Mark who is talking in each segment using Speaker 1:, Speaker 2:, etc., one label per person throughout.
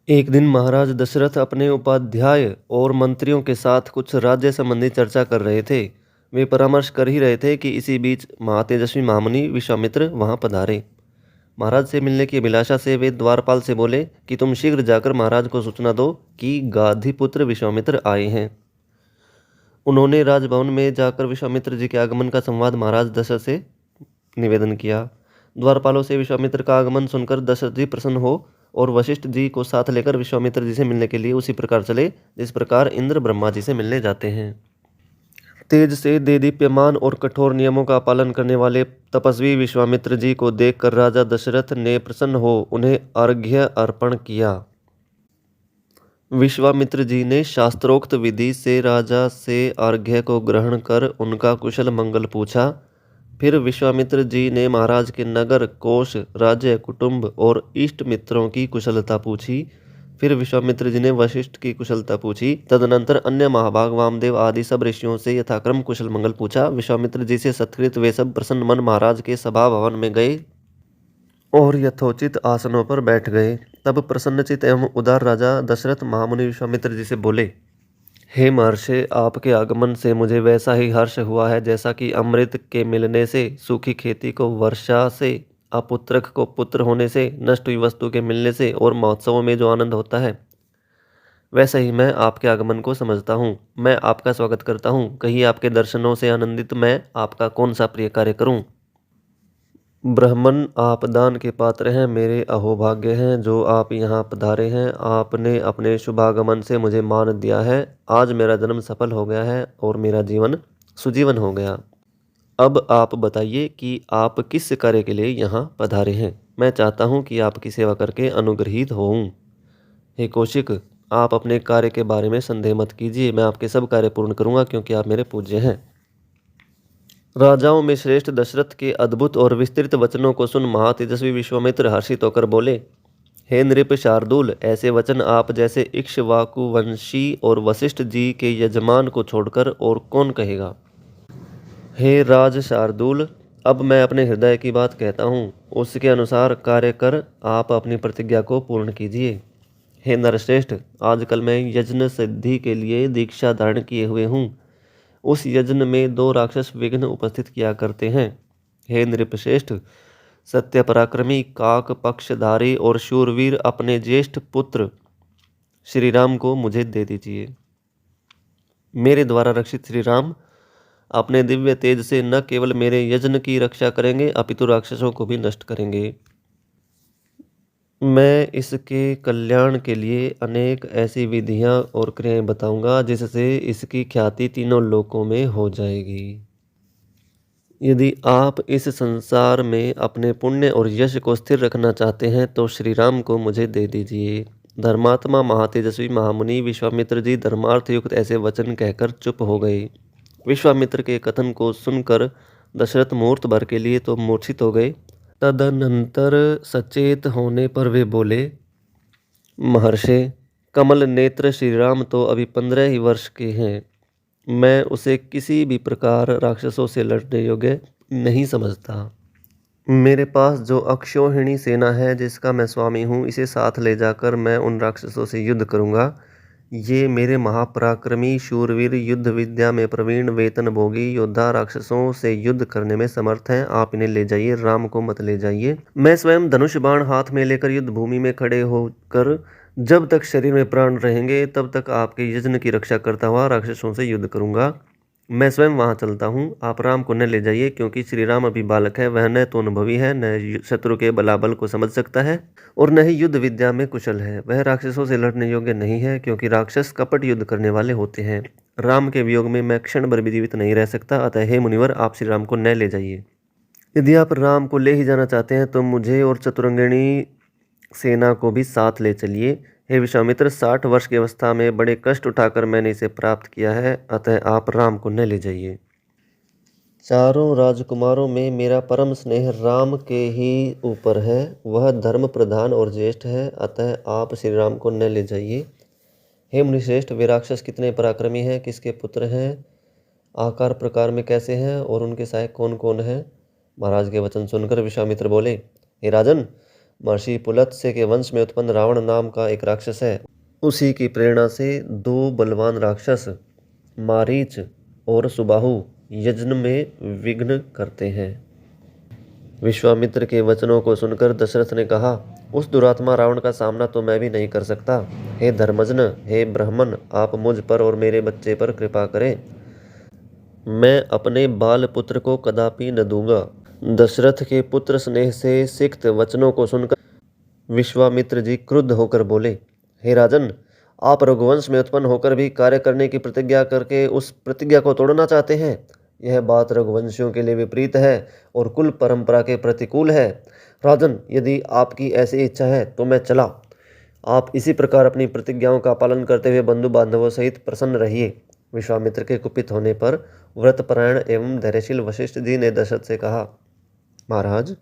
Speaker 1: एक दिन महाराज दशरथ अपने उपाध्याय और मंत्रियों के साथ कुछ राज्य संबंधी चर्चा कर रहे थे। वे परामर्श कर ही रहे थे कि इसी बीच महातेजस्वी महामुनि विश्वामित्र वहां पधारे। महाराज से मिलने की अभिलाषा से वे द्वारपाल से बोले कि तुम शीघ्र जाकर महाराज को सूचना दो कि गाधीपुत्र विश्वामित्र आए हैं। उन्होंने राजभवन में जाकर विश्वामित्र जी के आगमन का संवाद महाराज दशरथ से निवेदन किया। द्वारपालों से विश्वामित्र का आगमन सुनकर दशरथ जी प्रसन्न हो और वशिष्ठ जी को साथ लेकर विश्वामित्र जी से मिलने के लिए उसी प्रकार चले जिस प्रकार इंद्र ब्रह्मा जी से मिलने जाते हैं। तेज से देदीप्यमान और कठोर नियमों का पालन करने वाले तपस्वी विश्वामित्र जी को देखकर राजा दशरथ ने प्रसन्न हो उन्हें अर्घ्य अर्पण किया। विश्वामित्र जी ने शास्त्रोक्त विधि से राजा से अर्घ्य को ग्रहण कर उनका कुशल मंगल पूछा। फिर विश्वामित्र जी ने महाराज के नगर, कोष, राज्य, कुटुंब और इष्ट मित्रों की कुशलता पूछी। फिर विश्वामित्र जी ने वशिष्ठ की कुशलता पूछी। तदनंतर अन्य महाभाग, वामदेव आदि सब ऋषियों से यथाक्रम कुशल मंगल पूछा। विश्वामित्र जी से सत्कृत वे सब प्रसन्न मन महाराज के सभा भवन में गए और यथोचित आसनों पर बैठ गए। तब प्रसन्नचित एवं उदार राजा दशरथ महामुनि विश्वामित्र जी से बोले, हे महर्षि, आपके आगमन से मुझे वैसा ही हर्ष हुआ है जैसा कि अमृत के मिलने से, सूखी खेती को वर्षा से, अपुत्रक को पुत्र होने से, नष्ट हुई वस्तु के मिलने से और महोत्सवों में जो आनंद होता है, वैसा ही मैं आपके आगमन को समझता हूँ। मैं आपका स्वागत करता हूँ। कहीं आपके दर्शनों से आनंदित मैं आपका कौन सा प्रिय कार्य करूँ। ब्राह्मण, आप दान के पात्र हैं। मेरे अहोभाग्य हैं जो आप यहाँ पधारे हैं। आपने अपने शुभागमन से मुझे मान दिया है। आज मेरा जन्म सफल हो गया है और मेरा जीवन सुजीवन हो गया। अब आप बताइए कि आप किस कार्य के लिए यहाँ पधारे हैं। मैं चाहता हूँ कि आपकी सेवा करके अनुग्रहित होऊं। हे कौशिक, आप अपने कार्य के बारे में संदेह मत कीजिए। मैं आपके सब कार्य पूर्ण करूँगा क्योंकि आप मेरे पूज्य हैं। राजाओं में श्रेष्ठ दशरथ के अद्भुत और विस्तृत वचनों को सुन महातेजस्वी विश्वामित्र हर्षित होकर बोले, हे नृप शार्दूल, ऐसे वचन आप जैसे इक्ष्वाकु वंशी और वशिष्ठ जी के यजमान को छोड़कर और कौन कहेगा। हे राज शार्दूल, अब मैं अपने हृदय की बात कहता हूँ, उसके अनुसार कार्य कर आप अपनी प्रतिज्ञा को पूर्ण कीजिए। हे नरश्रेष्ठ, आजकल मैं यज्ञ सिद्धि के लिए दीक्षा धारण किए हुए हूँ। उस यज्ञ में 2 राक्षस विघ्न उपस्थित किया करते हैं। हे नृपश्रेष्ठ, सत्य पराक्रमी, काक पक्षधारी और शूरवीर अपने ज्येष्ठ पुत्र श्री राम को मुझे दे दीजिए। मेरे द्वारा रक्षित श्री राम अपने दिव्य तेज से न केवल मेरे यज्ञ की रक्षा करेंगे अपितु राक्षसों को भी नष्ट करेंगे। मैं इसके कल्याण के लिए अनेक ऐसी विधियां और क्रियाएं बताऊंगा जिससे इसकी ख्याति तीनों लोकों में हो जाएगी। यदि आप इस संसार में अपने पुण्य और यश को स्थिर रखना चाहते हैं तो श्री राम को मुझे दे दीजिए। धर्मात्मा महातेजस्वी महामुनि विश्वामित्र जी धर्मार्थ युक्त ऐसे वचन कहकर चुप हो गए। विश्वामित्र के कथन को सुनकर दशरथ मुहूर्त भर के लिए तो मूर्छित हो गए। तदनंतर सचेत होने पर वे बोले, महर्षि, कमल नेत्र श्री राम तो अभी 15 ही वर्ष के हैं। मैं उसे किसी भी प्रकार राक्षसों से लड़ने योग्य नहीं समझता। मेरे पास जो अक्षौहिणी सेना है जिसका मैं स्वामी हूँ, इसे साथ ले जाकर मैं उन राक्षसों से युद्ध करूँगा। ये मेरे महापराक्रमी शूरवीर, युद्ध विद्या में प्रवीण, वेतन भोगी योद्धा राक्षसों से युद्ध करने में समर्थ हैं। आप इन्हें ले जाइए, राम को मत ले जाइए। मैं स्वयं धनुष बाण हाथ में लेकर युद्ध भूमि में खड़े होकर जब तक शरीर में प्राण रहेंगे तब तक आपके यज्ञ की रक्षा करता हुआ राक्षसों से युद्ध करूंगा। मैं स्वयं वहां चलता हूं। आप राम को न ले जाइए क्योंकि श्री राम अभी बालक है। वह न तो अनुभवी है, न शत्रु के बलाबल को समझ सकता है और न ही युद्ध विद्या में कुशल है। वह राक्षसों से लड़ने योग्य नहीं है क्योंकि राक्षस कपट युद्ध करने वाले होते हैं। राम के वियोग में मैं क्षण भर भी जीवित नहीं रह सकता। अतः हे मुनिवर, आप श्री राम को न ले जाइए। यदि आप राम को ले ही जाना चाहते हैं तो मुझे और चतुरंगिणी सेना को भी साथ ले चलिए। हे विश्वामित्र, 60 वर्ष की अवस्था में बड़े कष्ट उठाकर मैंने इसे प्राप्त किया है। अतः आप राम को न ले जाइए। चारों राजकुमारों में मेरा परम स्नेह राम के ही ऊपर है। वह धर्म प्रधान और ज्येष्ठ है। अतः आप श्री राम को न ले जाइए। हे मुनिश्रेष्ठ, वे राक्षस कितने पराक्रमी हैं, किसके पुत्र हैं, आकार प्रकार में कैसे हैं और उनके सहायक कौन कौन हैं। महाराज के वचन सुनकर विश्वामित्र बोले, हे राजन, महर्षि पुलत्स्य के वंश में उत्पन्न रावण नाम का एक राक्षस है। उसी की प्रेरणा से दो बलवान राक्षस मारीच और सुबाहु यज्ञ में विघ्न करते हैं। विश्वामित्र के वचनों को सुनकर दशरथ ने कहा, उस दुरात्मा रावण का सामना तो मैं भी नहीं कर सकता। हे धर्मज्ञ, हे ब्राह्मण, आप मुझ पर और मेरे बच्चे पर कृपा करें। मैं अपने बाल पुत्र को कदापि न दूंगा। दशरथ के पुत्र स्नेह से सिक्त वचनों को सुनकर विश्वामित्र जी क्रुद्ध होकर बोले, हे राजन, आप रघुवंश में उत्पन्न होकर भी कार्य करने की प्रतिज्ञा करके उस प्रतिज्ञा को तोड़ना चाहते हैं। यह बात रघुवंशियों के लिए विपरीत है और कुल परंपरा के प्रतिकूल है। राजन, यदि आपकी ऐसी इच्छा है तो मैं चला। आप इसी प्रकार अपनी प्रतिज्ञाओं का पालन करते हुए बंधु बांधवों सहित प्रसन्न रहिए। विश्वामित्र के कुपित होने पर व्रतपरायण एवं धैर्यशील वशिष्ठ जी ने दशरथ से कहा, महाराज,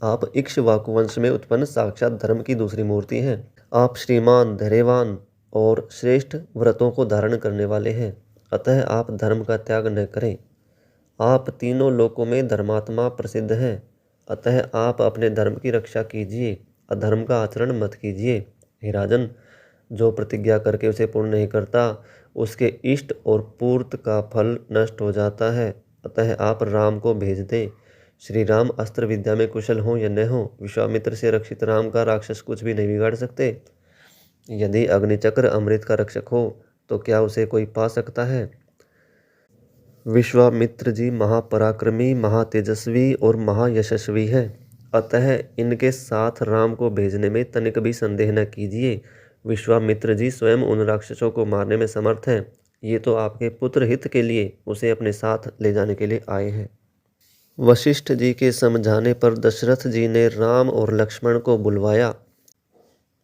Speaker 1: आप इक्ष्वाकु वंश में उत्पन्न साक्षात धर्म की दूसरी मूर्ति हैं। आप श्रीमान, धैर्यवान और श्रेष्ठ व्रतों को धारण करने वाले हैं, अतः आप धर्म का त्याग न करें। आप तीनों लोकों में धर्मात्मा प्रसिद्ध हैं, अतः आप अपने धर्म की रक्षा कीजिए, अधर्म का आचरण मत कीजिए। हे राजन, जो प्रतिज्ञा करके उसे पूर्ण नहीं करता, उसके इष्ट और पूर्त का फल नष्ट हो जाता है। अतः आप राम को भेज दें। श्री राम अस्त्र विद्या में कुशल हों या न हों, विश्वामित्र से रक्षित राम का राक्षस कुछ भी नहीं बिगाड़ सकते। यदि अग्निचक्र अमृत का रक्षक हो तो क्या उसे कोई पा सकता है। विश्वामित्र जी महापराक्रमी, महातेजस्वी और महायशस्वी हैं, अतः इनके साथ राम को भेजने में तनिक भी संदेह न कीजिए। विश्वामित्र जी स्वयं उन राक्षसों को मारने में समर्थ हैं। ये तो आपके पुत्र हित के लिए उसे अपने साथ ले जाने के लिए आए हैं। वशिष्ठ जी के समझाने पर दशरथ जी ने राम और लक्ष्मण को बुलवाया।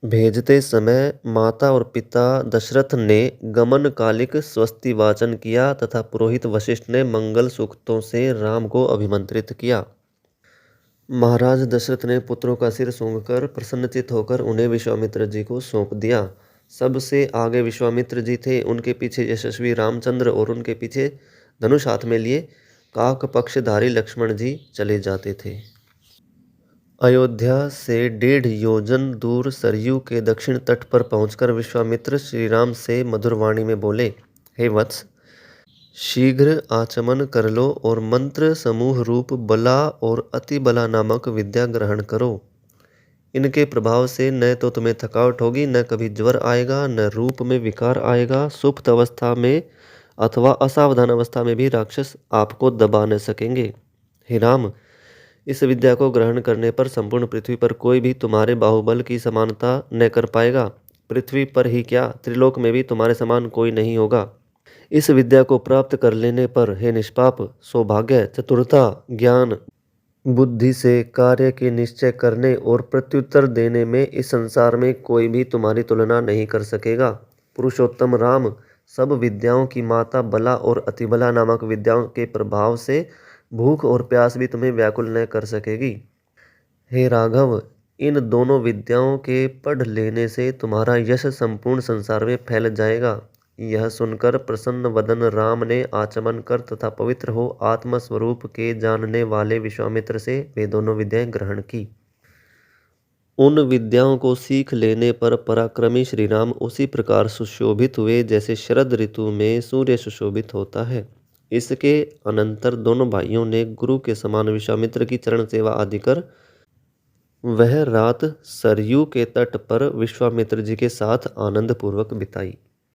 Speaker 1: भेजते समय माता और पिता दशरथ ने गमन कालिक स्वस्ति वाचन किया तथा पुरोहित वशिष्ठ ने मंगल सूक्तों से राम को अभिमंत्रित किया। महाराज दशरथ ने पुत्रों का सिर सूंघकर प्रसन्नचित होकर उन्हें विश्वामित्र जी को सौंप दिया। सबसे आगे विश्वामित्र जी थे, उनके पीछे यशस्वी रामचंद्र और उनके पीछे धनुष हाथ में लिए काक पक्षधारी लक्ष्मण जी चले जाते थे। अयोध्या से 1.5 योजन दूर सरयू के दक्षिण तट पर पहुंचकर विश्वामित्र श्रीराम से मधुर वाणी में बोले, हे वत्स, शीघ्र आचमन कर लो और मंत्र समूह रूप बला और अति बला नामक विद्या ग्रहण करो। इनके प्रभाव से न तो तुम्हें थकावट होगी, न कभी ज्वर आएगा, न रूप में विकार आएगा। सुप्त अवस्था में अथवा असावधान अवस्था में भी राक्षस आपको दबा न सकेंगे। हे राम, इस विद्या को ग्रहण करने पर संपूर्ण पृथ्वी पर कोई भी तुम्हारे बाहुबल की समानता न कर पाएगा। पृथ्वी पर ही क्या, त्रिलोक में भी तुम्हारे समान कोई नहीं होगा। इस विद्या को प्राप्त कर लेने पर हे निष्पाप, सौभाग्य, चतुरता, ज्ञान, बुद्धि से कार्य के निश्चय करने और प्रत्युत्तर देने में इस संसार में कोई भी तुम्हारी तुलना नहीं कर सकेगा। पुरुषोत्तम राम, सब विद्याओं की माता बला और अतिबला नामक विद्याओं के प्रभाव से भूख और प्यास भी तुम्हें व्याकुल न कर सकेगी। हे राघव, इन दोनों विद्याओं के पढ़ लेने से तुम्हारा यश संपूर्ण संसार में फैल जाएगा। यह सुनकर प्रसन्न वदन राम ने आचमन कर तथा पवित्र हो आत्मस्वरूप के जानने वाले विश्वामित्र से वे दोनों विद्याएं ग्रहण की। उन विद्याओं को सीख लेने पर पराक्रमी श्रीराम उसी प्रकार सुशोभित हुए जैसे शरद ऋतु में सूर्य सुशोभित होता है। इसके अनंतर दोनों भाइयों ने गुरु के समान विश्वामित्र की चरण सेवा आदि कर वह रात सरयू के तट पर विश्वामित्र जी के साथ आनंद पूर्वक बिताई।